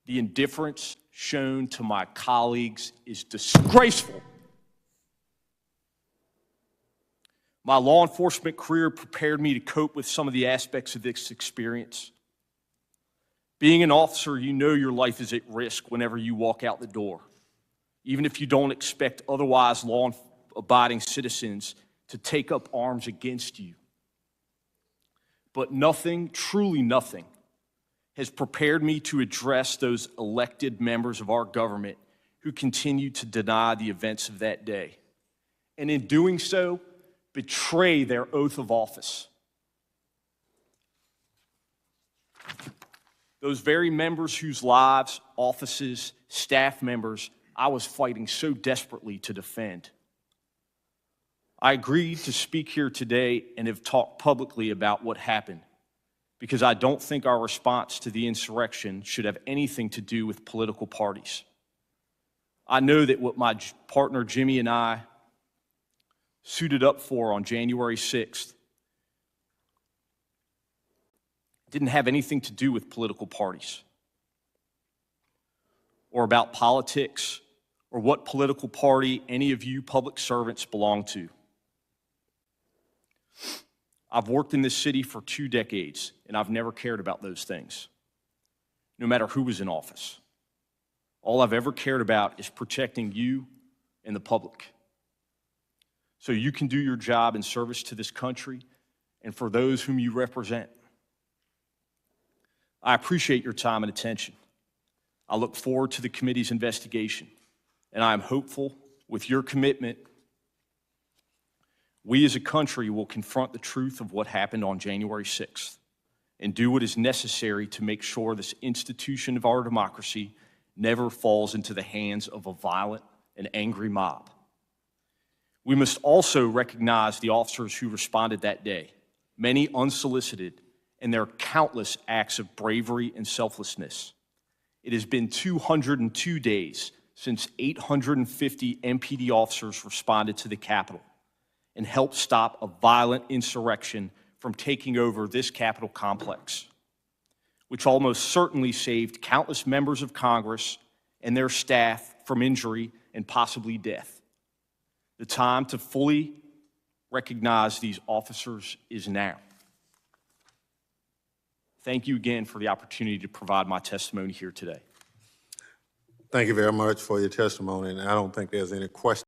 The indifference shown to my colleagues is disgraceful. My law enforcement career prepared me to cope with some of the aspects of this experience. Being an officer, you know your life is at risk whenever you walk out the door, even if you don't expect otherwise law-abiding citizens to take up arms against you. But nothing, truly nothing, has prepared me to address those elected members of our government who continue to deny the events of that day, and in doing so, betray their oath of office. Those very members whose lives, offices, staff members I was fighting so desperately to defend. I agreed to speak here today and have talked publicly about what happened because I don't think our response to the insurrection should have anything to do with political parties. I know that what my partner Jimmy and I suited up for on January 6th didn't have anything to do with political parties or about politics or what political party any of you public servants belong to. I've worked in this city for 2 decades, and I've never cared about those things, no matter who was in office. All I've ever cared about is protecting you and the public, so you can do your job in service to this country and for those whom you represent. I appreciate your time and attention. I look forward to the committee's investigation, and I am hopeful with your commitment, we as a country will confront the truth of what happened on January 6th and do what is necessary to make sure this institution of our democracy never falls into the hands of a violent and angry mob. We must also recognize the officers who responded that day, many unsolicited, and their countless acts of bravery and selflessness. It has been 202 days since 850 MPD officers responded to the Capitol and helped stop a violent insurrection from taking over this Capitol complex, which almost certainly saved countless members of Congress and their staff from injury and possibly death. The time to fully recognize these officers is now. Thank you again for the opportunity to provide my testimony here today. Thank you very much for your testimony, and I don't think there's any question